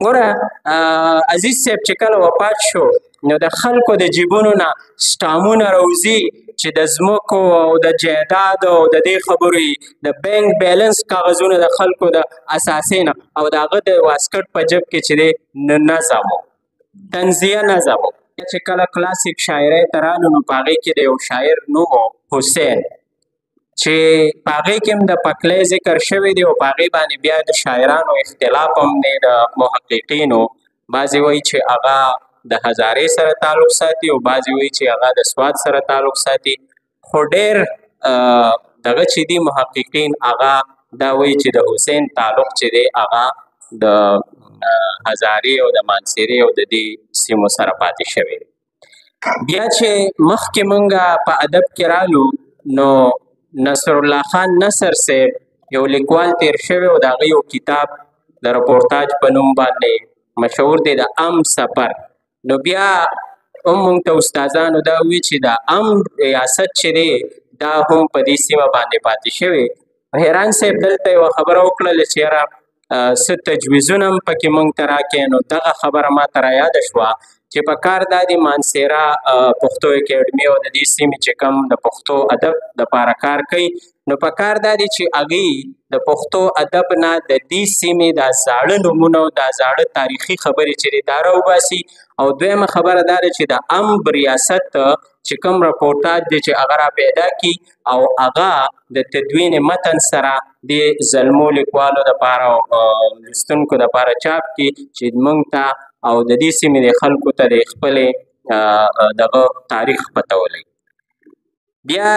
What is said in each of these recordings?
ګوره عزیز صاحب چې کله وفات شو نو د خلکو د جیبونو نه سټامونه راوځي چې د ځمکو او د جایداد او د دې خبرې د بینک بیلنس کاغذونه د خلکو د اساسې نه او د هغه د واسکټ په جب کې چې دی نظم و تنزیه نظم و. چې کله کلاسیک شاعرۍ ته رالو نو په هغې کې د یو شاعر نوم و حسین چې په هغې کې هم د پکلۍ ذکر شوی دی او په هغې باندې بیا د شاعرانو اختلاف هم دی د محققینو. بعضې وایي چې هغه د هزارې سره تعلق ساتي او بعضې وایي چې هغه د سوات سره تعلق ساتي خو ډېر دغه چې دي محققین هغه دا وایي چې د حسین تعلق چې دی هغه د هزارې او د مانسیرې او د دې سیمو سره پاتې شوی دی. بیا چې مخکې موږ په ادب کې رالو نو نصر الله خان نصر صاحب یو لیکوال تیر شوی او د هغه یو کتاب د رپورتاج په نوم باندې مشهور دی د ام سفر. نو بیا هم موږ ته استادانو دا وی چې د ام ریاست چې دی دا هم په دې سیمه باندې پاتې شوی. حیران صاحب دلته یوه خبره وکړله چې یاره څه تجویزونه هم پکې موږ ته راکړې نو دغه خبره ما ته رایاده شوه چې په کار دا د مانسیرا پښتو اکیډمي او د دې سیمې چې کوم د پښتو ادب دپاره کار کوي نو په کار دا دی چې هغوی د پښتو ادب نه د دې سیمې دا زاړه نومونه او دا زاړه تاریخي خبرې چې دی دا راوباسي. او دویمه خبره دا ده چې د ام ریاست چې کوم رپورتاج دی چې هغه را پیدا کړي او هغه د تدوین متن سره د زلمو لیکوالو دپاره او لوستونکو دپاره چاپ کړي چې موږ ته او د دې سیمې د خلکو ته د خپلې دغه تاریخ پته ولګي. بیا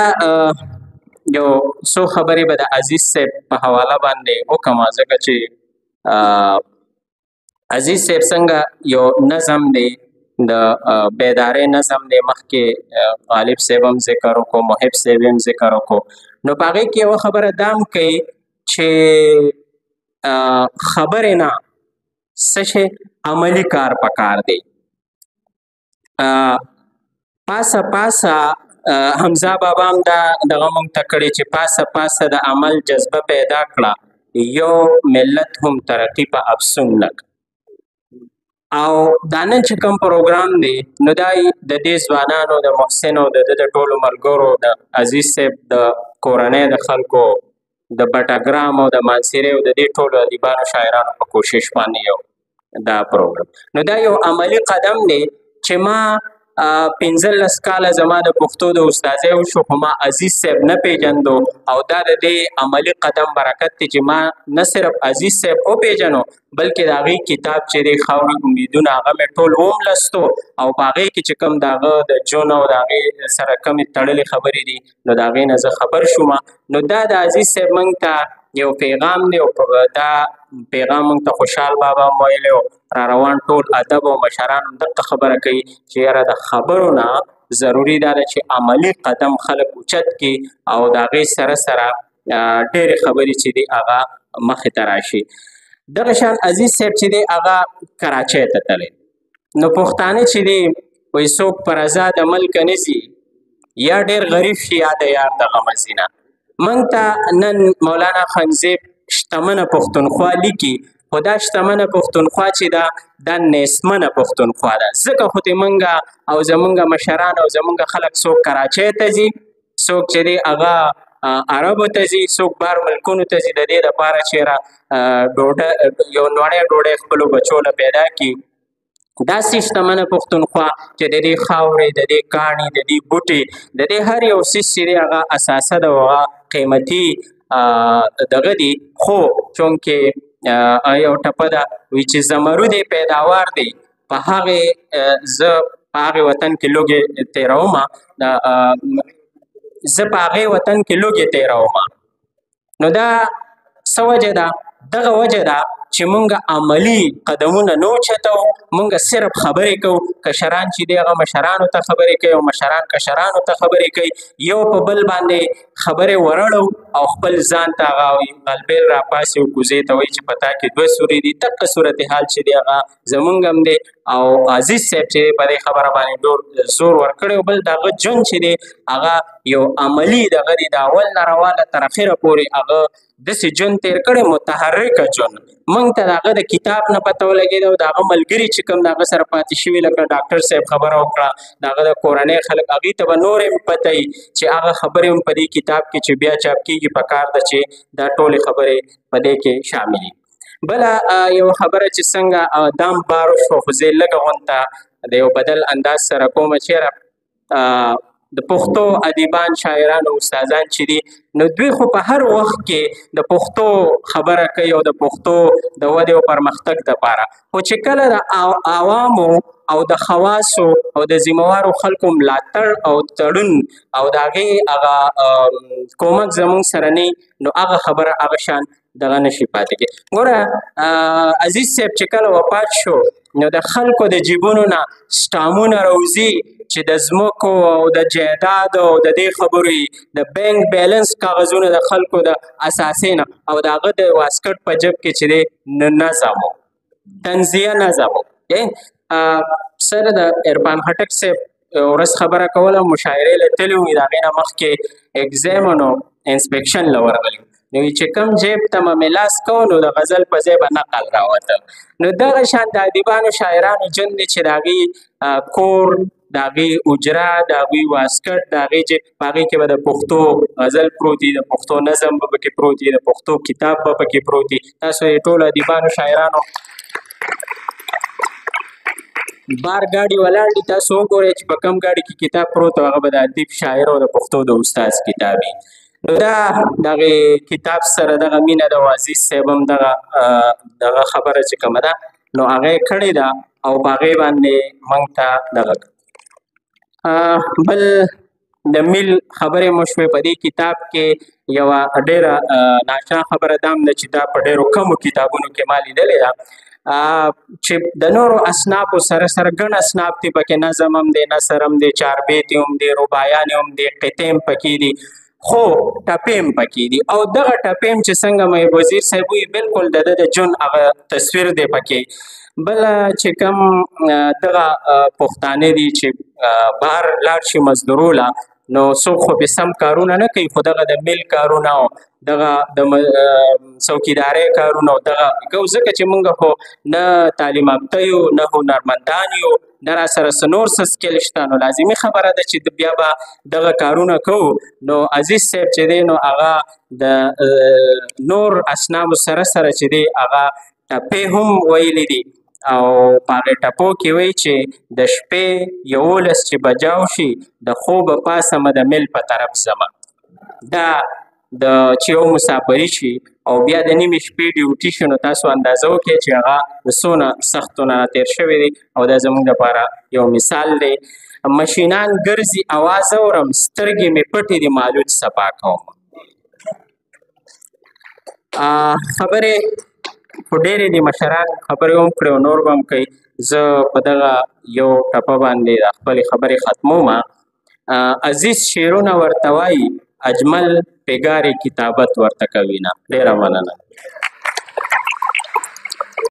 یو څو خبرې به د عزیز صاحب په حواله باندې وکړم ځکه چې عزیز صاحب څنګه یو نظم دی د بیدارۍ نظم دی مخکې غالب صاحب هم ذکر وکړو محب صاحب هم ذکر وکړو نو په هغې کې یوه خبره دا هم کوي چې خبرې نه څه شی عملی کار پکار دی. پاسه حمزه بابا هم دا دغه موږ ته کړی چې پاسه د عمل جذبه پیدا کړه یو ملت هم ترقي په افسون نک. او دا نن چې کوم پروګرام دی نو دا د دې ځوانانو د محسن او د ټولو ملګرو د عزیز صاحب د کورنۍ د خلکو د بټګرام او د مانسیرې او د دې ټولو ادیبانو شاعرانو په کوشش باندې یو دا پروګرام نو دا یو عملی قدم دی چې ما 15 کاله زما د پښتو د استادۍ وشو خو ما عزیز صاحب نه پیژندو او دا د دې عملی قدم برکت دی چې ما نه صرف عزیز صاحب وپیژنو بلکې د هغې کتاب چې دی خاورې امیدونه هغه مې ټول وملستو او په هغې کې چې کوم د هغه د جون او د هغې سره کمې تړلې خبرې دي نو د هغې نه زه خبر شوم. نو دا د عزیز صاحب موږ ته یو پیغام دی او دا پیغام موږ ته خوشحال بابا هم ویلی او را روان ټول ادب او مشران هم دغه خبره کوي چې یاره د خبرو نه ضروري دا ده چې عملی قدم خلک اوچت کړي او د هغې سره ډېرې خبرې چې دی هغه مخې ته راشي. دغه شان عزیز صاحب چې دی هغه کراچۍ ته تللی نو پښتانه چې دی وایي څوک پر ازاده ملکه نه ځي یا ډېر غریب شي یا د یار د غمه ځینه. موږ ته نن مولانا خانزیب شتمنه پښتونخوا لیکي خو دا شتمنه پښتونخوا چې ده دا نیستمنه پښتونخوا ده ځکه خو دې موږ او زموږ مشران او زموږ خلک څوک کراچۍ ته ځي څوک چې دی هغه عربو ته ځي څوک بهر ملکونو ته ځي د دې دپاره چې یو نوړی ډوډۍ خپلو بچو له پیدا کړي. داسې شتمنه پښتونخوا چې د دې خاورې د دې کاڼي د دې بوټي د دې هر یو څیز چې دی هغه اساسه ده او هغه قیمتي دغه دي خو چونکې یو ټپه ده وایي چې زمرود پیداوار دی په هغې زه په هغې وطن کې لوږې تېرومه زه په هغې وطن کې لوږې تېرومه. نو دا څه وجه ده دغه وجه ده چې مونږ عملی قدمونه نه اوچتو مونږ صرف خبرې کوو کشران چې دی هغه مشرانو ته خبرې کوي او مشران کشرانو ته خبرې کوي یو په بل باندې خبرې ورړو او خپل ځان ته هغه غلبیل راپاسي او کوزې ته وایي چې په تا کې 2 سوري دي دغه صورتحال چې دی هغه زمونږ هم دی او عزیز صاحب چې په دې خبره باندې ډېر زور ورکړی او بل د هغه ژوند چې دی هغه یو عملي دغه دی د اول نه راواله تر اخره پورې هغه داسې ژوند تېر کړی متحرکه ژوند موږ ته د هغه د کتاب نه پته ولګېده او د هغه ملګري چې کوم د هغه سره پاتې شوي لکه ډاکټر صاحب خبره وکړه د هغه د کورنۍ خلک هغوی ته به نورې هم پته وي چې هغه خبرې هم په دې کتاب کې چې بیا چاپ کېږي پکار ده چې دا ټولې خبرې په دې کې شاملې وي. بله یو خبره چې څنګه دام بارو شو خو زه لږه غونته د یو بدل انداز سره کومه چېرې د پښتو ادیبان شاعران او استادان چې دي نو دوی خو په هر وخت کې د پښتو خبره کوي او د پښتو د ودې او پرمختګ دپاره خو چې کله د عوامو او د خواصو او د ذمهوارو خلکو ملاتړ او تړون او د هغې هغه کومک زموږ سره نه نو هغه خبره هغه شان دغه نشي پاتې کېږي. ګوره عزیز صاحب چې کله وفات شو نو د خلکو د جیبونو نه سټامونه راوځي چې د ځمکو او د جایداد او د دې خبرې د بینک بیلنس کاغذونه د خلکو د اساسې نه او د هغه د واسکټ په جب کې چې دی نظم و تنزیه نظم و. سره د عرفان خټک صاحب ورځ خبره کوله مشاعرې له تللي وي د هغې نه مخکې اګزامن او انسپیکشن له ورغلي نو چې کوم جیب ته مې لاس کو نو د غزل په ځای به نقل راوته. نو دغه شان د ادیبانو شاعرانو ژوند دی چې د هغوی کور د هغوی اجره د هغوی واسکټ د هغوی جیب په هغې کې به د پښتو غزل پروت وي د پښتو نظم به پکې پروت وي د پښتو کتاب به پکې پروت وي. تاسو یې ټولو ادیبانو شاعرانو بار ګاډي ولاړ دي تاسو وګورئ چې په کم ګاډي کې کتاب پروت و هغه به د ادیب شاعر او د پښتو د استاذ کتاب وي. نو دا دغه کتاب سره دغه مینه د عزیز صاحب هم دغه خبره چې کومه ده نو هغه یې کړې ده او په هغې باندې موږ ته دغه بل د میل خبرې مو شوې په دې کتاب کې یوه ډېره ناشنا خبره دا هم ده چې دا په ډېرو کمو کتابونو کې ما لیدلې ده چې د نورو اصنافو سره سره ګڼ اصناف دي پکې نظم هم دی نثر هم دی چاربیتې هم دی رباعیانې هم دی قطعې هم پکې دي خو ټپې هم پکې دي او دغه ټپې هم چې څنګه محب وزیر صاحب وایي بلکل د ده د ژوند هغه تصویر دی پکې. بله چې کوم دغه پښتانه دي چې بهر لاړ شي مزدوروله نو څوک خو پې سم کارونه نه کوي خو دغه د میل کارونه او دغه د څوکیدارۍ کارونه او دغه کوو ځکه چې موږ خو نه تعلیم یافته یو نه هنرمندان یو نه را سره څه نور څه سکل شته نو لازمي خبره ده چې بیا به دغه کارونه کوو. نو عزیز صاحب چې دی نو هغه د نور اصنافو سره سره چې دی هغه ټپې هم ویلي دي او په هغې ټپو کې وایي چې د شپې 11 چې بجاو شي د خوبه پاسمه د میل په طرف ځمه. دا د چې یو مسافري شي او بیا د نیمې شپې ډیوټي شي نو تاسو اندازه وکړئ چې هغه د څونه سختو نه راتېر شوی دی او دا زموږ دپاره یو مثال دی. مشینان ګرځي اواز اورم سترګې مې پټې دي مالوچ صفا کوم. خبرې خو ډېرې دي مشران خبرې هم کړې او نور به هم کوي. زه په دغه یو ټپه باندې د خپلې خبرې ختموم. عزیز شعرونه ورته وایي اجمل پګارې کتابت ورته کوي نه. ډېره مننه.